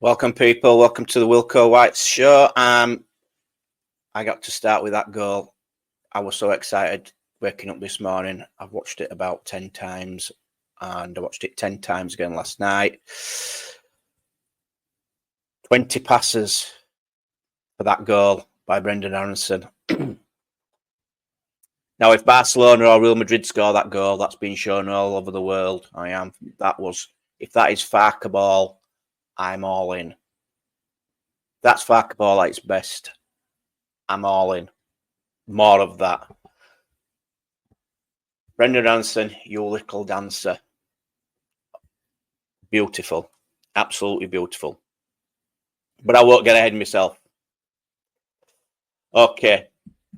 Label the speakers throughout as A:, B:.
A: Welcome, people. Welcome to the Wilco Whites show. I got to start with that goal. I was so excited waking up this morning. I've watched it about 10 times, and I watched it 10 times again last night. 20 passes for that goal by Brendan Aronson. Now, if Barcelona or Real Madrid score that goal, that's been shown all over the world. If that is FARKE ball, I'm all in. That's FARKE ball at its best. I'm all in. More of that. Brendan Aronson, you little dancer. Beautiful. Absolutely beautiful. But I won't get ahead of myself. Okay.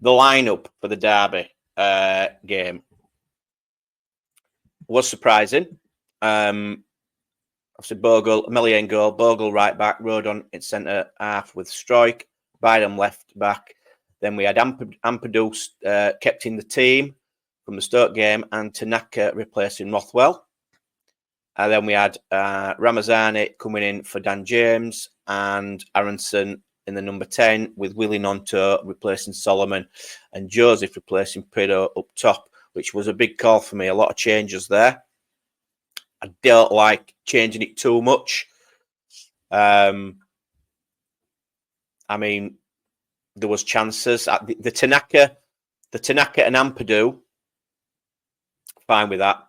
A: The lineup for the Derby game was surprising. Obviously, Bogle, Melian goal, Bogle right back, Rodon in centre half with Struijk, Byram left back. Then we had Ampadu kept in the team from the Stoke game, and Tanaka replacing Rothwell. And then we had Ramazani coming in for Dan James, and Aronson in the number 10 with Willie Nonto replacing Solomon, and Joseph replacing Pirro up top, which was a big call for me. A lot of changes there. I don't like changing it too much. I mean, there was chances. The Tanaka and Ampadu, fine with that.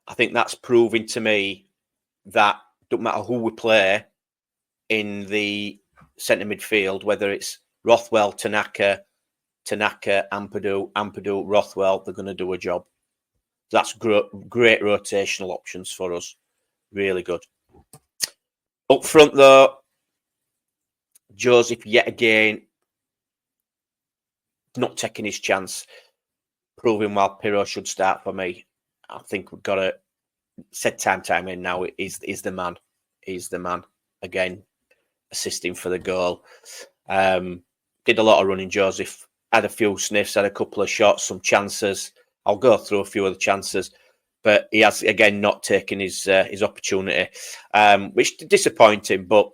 A: I think that's proving to me that don't matter who we play in the centre midfield, whether it's Rothwell, Tanaka, Ampadu, Rothwell, they're going to do a job. That's great rotational options for us. Really good. Up front, though, Joseph, yet again, not taking his chance, proving while Pirro should start for me. I think we've got to set time in now. He's the man. He's the man. Again, assisting for the goal. Did a lot of running, Joseph. Had a few sniffs, had a couple of shots, some chances. I'll go through a few of the chances, but he has, again, not taken his opportunity, which disappointing, but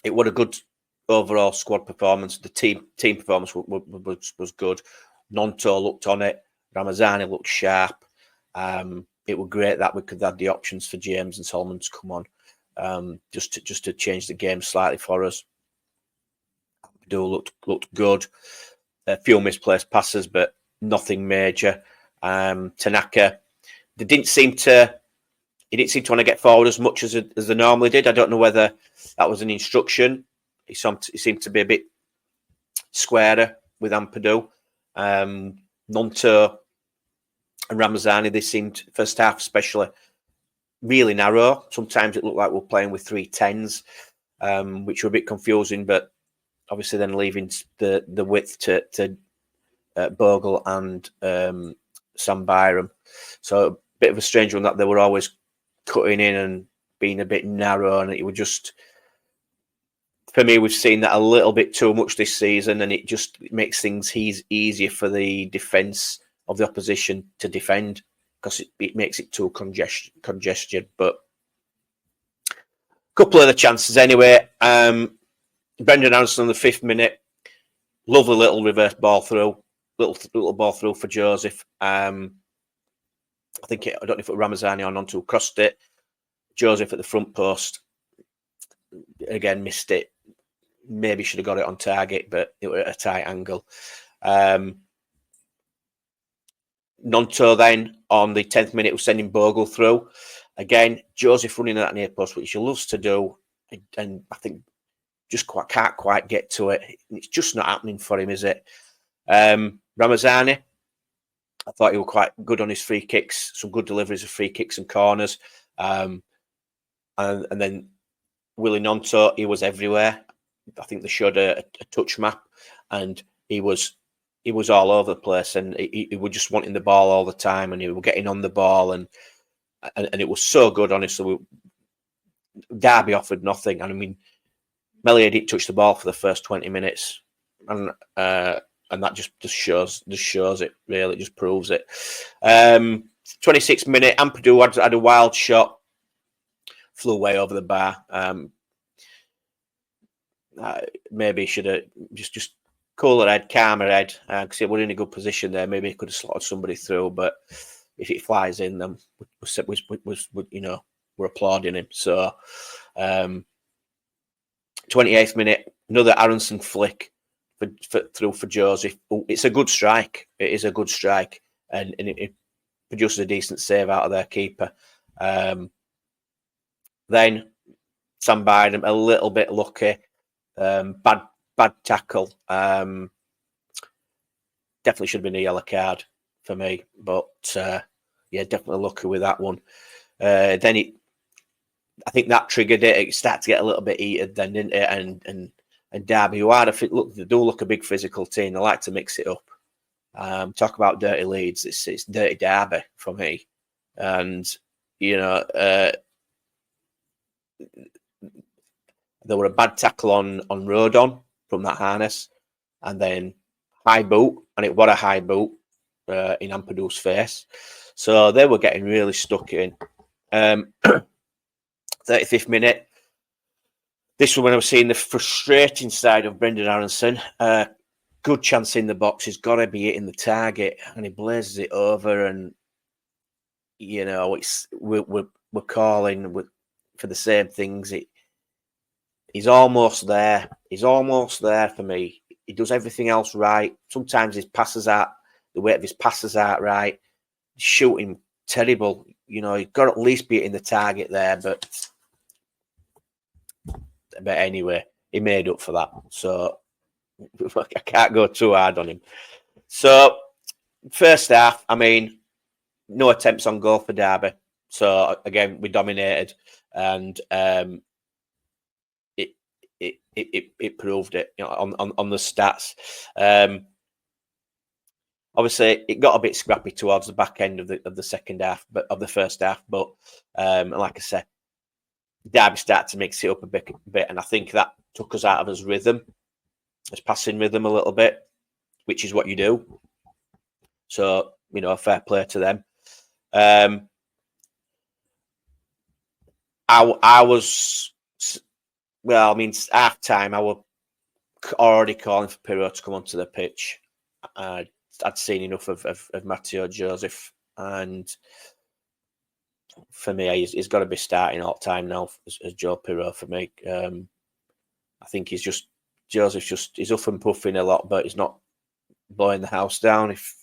A: it was a good overall squad performance. The team performance was good. Nonto looked on it. Ramazani looked sharp. It was great that we could have the options for James and Solomon to come on, just to change the game slightly for us. Looked good. A few misplaced passes, but nothing major. Tanaka, he didn't seem to want to get forward as much as they normally did. I don't know whether that was an instruction. He seemed to be a bit squarer with Ampadu. Nonto and Ramazani, they seemed, first half especially, really narrow. Sometimes it looked like we're playing with 3 10s, which were a bit confusing, but obviously then leaving the width to Bogle and Sam Byram. So a bit of a strange one that they were always cutting in and being a bit narrow, and it would just, for me, we've seen that a little bit too much this season, and it makes things easier for the defence of the opposition to defend, because it makes it too congested. But a couple of the chances anyway. Brendan Aronson on the 5th minute, lovely little reverse ball through. Little ball through for Joseph. I don't know if it was Ramazani or Nonto crossed it. Joseph at the front post, again, missed it. Maybe should have got it on target, but it was at a tight angle. Nonto then on the 10th minute was sending Bogle through. Again, Joseph running at that near post, which he loves to do, and I think just can't quite get to it. It's just not happening for him, is it? Ramazani, I thought he was quite good on his free kicks, some good deliveries of free kicks and corners. And then Willie Nonto, he was everywhere. I think they showed a touch map, and he was all over the place, and he was just wanting the ball all the time, and he was getting on the ball, and it was so good, honestly. Derby offered nothing, and I mean, Melia didn't touch the ball for the first 20 minutes, and that just shows it, really. It just proves it. 26th minute, Ampadu had a wild shot, flew way over the bar. maybe he should have just cooler head, calmer head, because we're in a good position there. Maybe he could have slotted somebody through, but if it flies in, then we're applauding him. So, 28th minute, another Aronson flick through for Joseph. It's a good strike. It is a good strike, and it produces a decent save out of their keeper. Then Sam Bynum, a little bit lucky. Bad tackle. Definitely should have been a yellow card for me, but yeah, definitely lucky with that one. Then I think that triggered it. It started to get a little bit heated then, didn't it? And Derby, who they do look a big physical team. They like to mix it up. Talk about dirty Leeds. It's dirty Derby for me. And there were a bad tackle on Rodon from that harness, and then high boot, and it was a high boot in Ampadu's face. So they were getting really stuck in. 35th minute. This was when I was seeing the frustrating side of Brendan Aronson. Good chance in the box. He's got to be hitting the target, and he blazes it over. And we're calling for the same things. He's almost there. He's almost there for me. He does everything else right. Sometimes the weight of his passes aren't right. Shooting terrible. He's got to at least be hitting the target there, but anyway, he made up for that. So I can't go too hard on him. So first half, no attempts on goal for Derby. So again, we dominated, and it proved it on the stats. Obviously, it got a bit scrappy towards the back end of the second half, but of the first half. But like I said, Derby started to mix it up a bit, and I think that took us out of his rhythm, his passing rhythm a little bit, which is what you do. So fair play to them. I was half time. I was already calling for Pirro to come onto the pitch. I'd seen enough of Matteo Joseph, and for me, he's got to be starting all time now as Joe Pirro for me. I think he's huff and puffing a lot, but he's not blowing the house down. If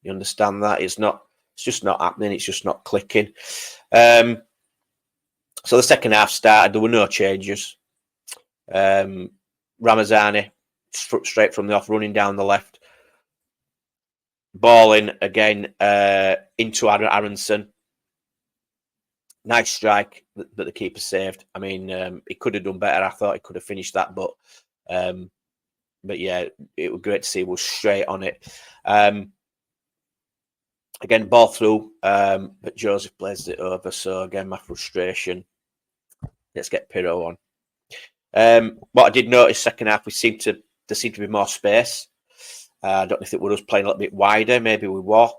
A: you understand that, it's just not happening. It's just not clicking. So the second half started. There were no changes. Ramazani straight from the off, running down the left, ball in again into Aronson. Nice strike that the keeper saved. He could have done better. I thought he could have finished that, but yeah, it was great to see. He was straight on it. Again, ball through, but Joseph blazed it over. So again, my frustration. Let's get Pirro on. What I did notice second half, there seemed to be more space. I don't know if it was us playing a little bit wider. Maybe we were,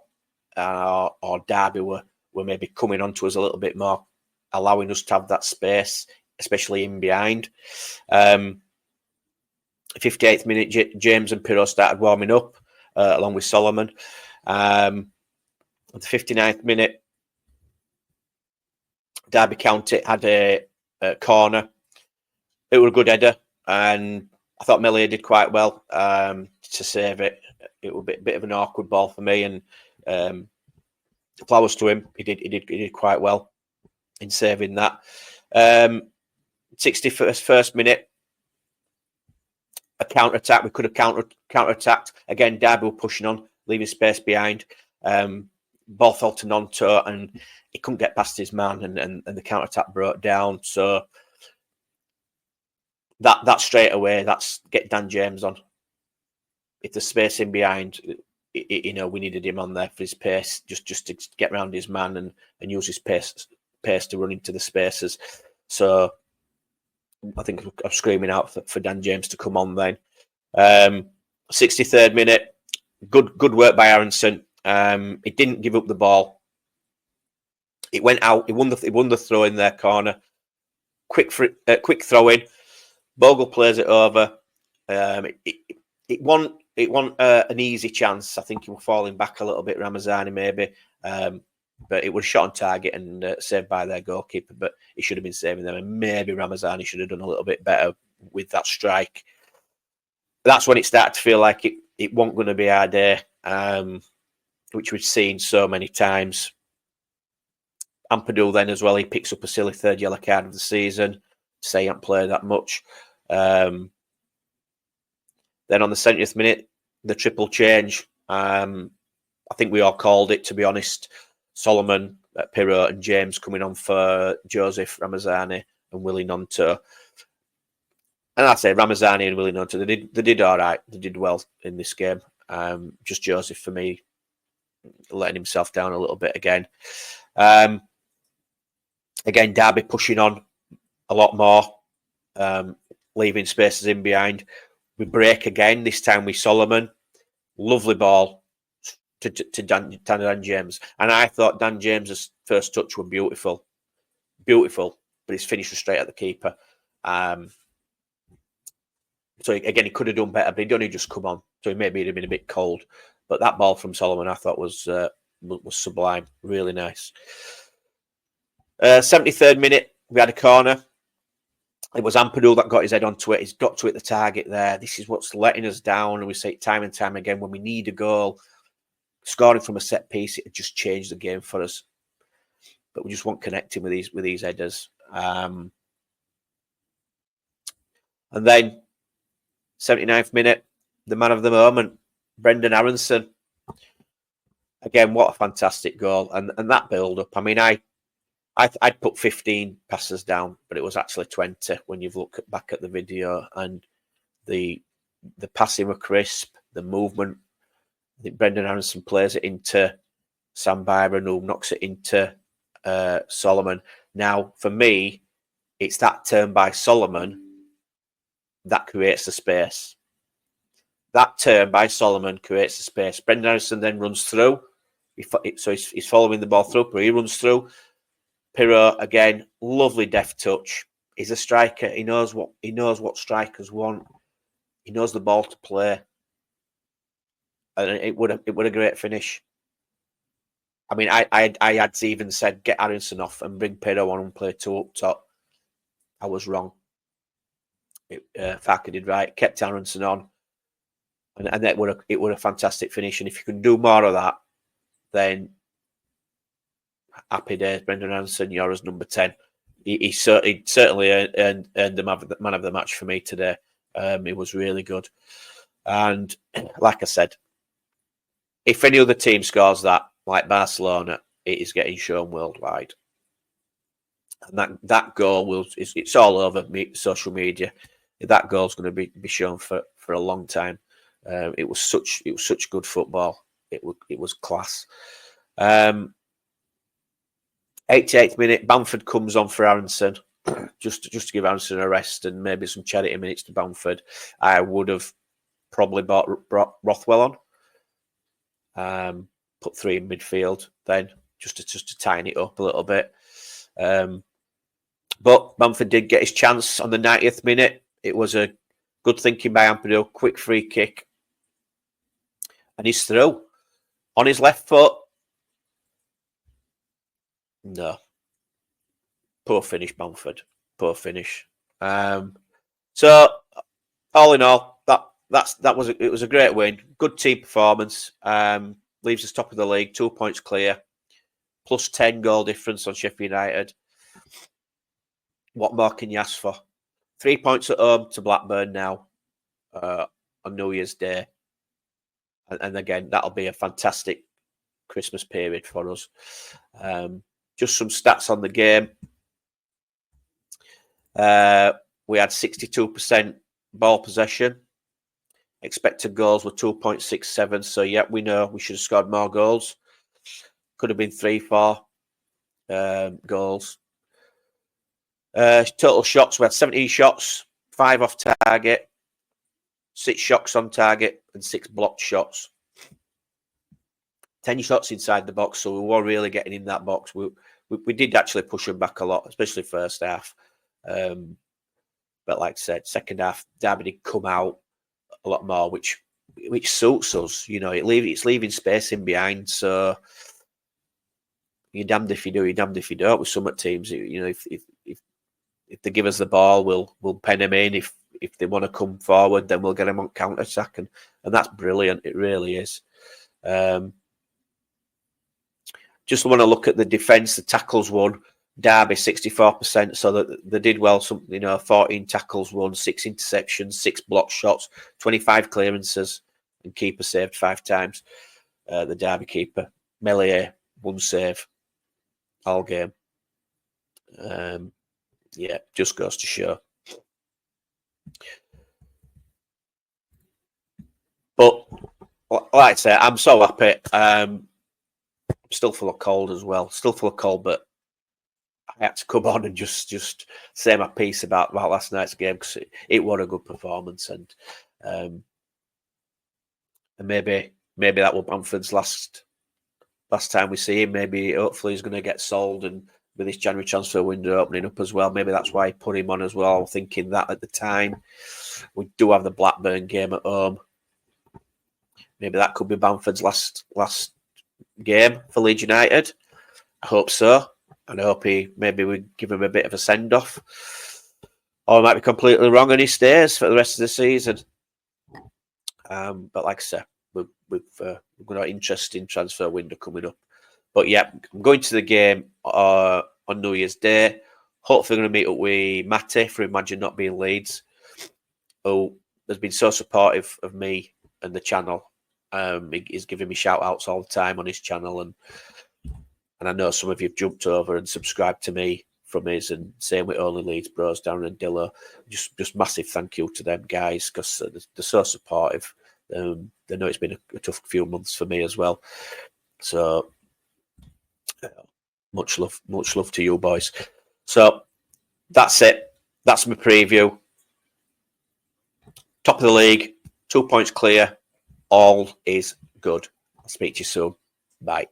A: or Derby were maybe coming onto us a little bit more, allowing us to have that space, especially in behind. 58th minute, James and Pirro started warming up along with Solomon. At the 59th minute, Derby County had a corner. It was a good header, and I thought Melia did quite well to save it. It was a bit of an awkward ball for me, and flowers to him. He did quite well in saving that. 61st minute, a counter attack. We could have counter attacked again. Derby were pushing on, leaving space behind. Ball fell to Nonto, and he couldn't get past his man, and the counter attack broke down. So that straight away, that's get Dan James on. If there's space in behind, we needed him on there for his pace, just to get around his man and use his pace to run into the spaces. So I think I'm screaming out for Dan James to come on then. 63rd minute, good work by Aronson. He didn't give up the ball. It went out. He won the throw in their corner. Quick throw in. Bogle plays it over. It wasn't an easy chance. I think he was falling back a little bit, Ramazani maybe. But it was shot on target and saved by their goalkeeper. But he should have been saving them. And maybe Ramazani should have done a little bit better with that strike. That's when it started to feel like it wasn't going to be our day, which we've seen so many times. Ampadu then as well, he picks up a silly third yellow card of the season. Say he hasn't played that much. Then on the 70th minute, the triple change. I think we all called it, to be honest. Solomon, Pirro and James coming on for Joseph, Ramazani and Willie Nonto. And I'd say Ramazani and Willie Nonto, they did all right. They did well in this game. Just Joseph, for me, letting himself down a little bit again. Again, Derby pushing on a lot more, leaving spaces in behind. We break again, this time with Solomon. Lovely ball to Dan James. And I thought Dan James's first touch was beautiful. Beautiful, but his finish was straight at the keeper. So again, he could have done better, but he'd only just come on. So maybe he'd have been a bit cold. But that ball from Solomon, I thought was sublime. Really nice. 73rd minute, we had a corner. It was Ampadu that got his head onto it. He's got to hit the target there. This is what's letting us down. And we say it time and time again, when we need a goal, scoring from a set piece, it just changed the game for us. But we just weren't connecting with these headers. And then 79th minute, the man of the moment, Brendan Aronson. Again, what a fantastic goal. And that build-up. I mean, I'd put 15 passes down, but it was actually 20 when you've looked back at the video, and the passing were crisp, the movement. I think Brendan Aronson plays it into Sam Byron, who knocks it into Solomon. Now, for me, it's that turn by Solomon that creates the space. That turn by Solomon creates the space. Brendan Aronson then runs through. So he's following the ball through, but he runs through. Pirro, again, lovely deft touch. He's a striker. He knows what strikers want. He knows the ball to play. And it would a great finish. I mean, I had even said get Aronson off and bring Pirro on and play two up top. I was wrong. FARKE did right. Kept Aronson on, and it would a fantastic finish. And if you can do more of that, then happy days, Brendan Aronson. You're as number 10. He certainly earned the man of the match for me today. He was really good. And like I said, if any other team scores that, like Barcelona, it is getting shown worldwide. And that goal it's all over social media. That goal's going to be shown for a long time. It was such good football. It was class. 88th minute, Bamford comes on for Aronson, just to give Aronson a rest and maybe some charity minutes to Bamford. I would have probably brought Rothwell on, put 3 in midfield then, just to tighten it up a little bit. But Bamford did get his chance on the 90th minute. It was a good thinking by Ampadu, quick free kick, and he's through on his left foot. No. Poor finish, Bamford. Poor finish. So all in all, it was a great win. Good team performance. Leaves us top of the league, 2 points clear, plus 10 goal difference on Sheffield United. What more can you ask for? 3 points at home to Blackburn now on New Year's Day. And again, that'll be a fantastic Christmas period for us. Just some stats on the game. We had 62% ball possession. Expected goals were 2.67. So, yeah, we know we should have scored more goals. Could have been 3-4 goals. Total shots, we had 17 shots, 5 off target, 6 shots on target, and 6 blocked shots. 10 shots inside the box, so we were really getting in that box. We did actually push them back a lot, especially first half. But But like I said, second half, Derby did come out a lot more, which suits us. You know, it's leaving space in behind. So you're damned if you do, you're damned if you don't. With some teams, you know, if they give us the ball, we'll pen them in. If they want to come forward, then we'll get them on counter attack, and that's brilliant. It really is. Just want to look at the defence. The tackles won. Derby 64%, so that they did well. 14 tackles won, 6 interceptions, 6 block shots, 25 clearances, and keeper saved 5 times. The Derby keeper, Melier, 1 save all game. Yeah, just goes to show. But like I say, I'm so happy. I'm still full of cold as well. Still full of cold, but I had to come on and just say my piece about last night's game, because it was a good performance, and maybe that will Bamford's last time we see him. Maybe hopefully he's going to get sold, and with this January transfer window opening up as well, maybe that's why he put him on as well. Thinking that at the time we do have the Blackburn game at home. Maybe that could be Bamford's last game for Leeds United. I hope so. And I hope maybe we give him a bit of a send-off. Or I might be completely wrong and he stays for the rest of the season. But like I said, we've got an interesting transfer window coming up. But yeah, I'm going to the game on New Year's Day. Hopefully going to meet up with Matty for Imagine Not Being Leeds, who has been so supportive of me and the channel. He's giving me shout-outs all the time on his channel, and I know some of you have jumped over and subscribed to me from his, and same with Only Leeds Bros, Darren and Dillo. Just massive thank you to them guys, because they're so supportive. They know it's been a tough few months for me as well. So much love to you boys. So that's it. That's my preview. Top of the league, 2 points clear. All is good. I'll speak to you soon. Bye.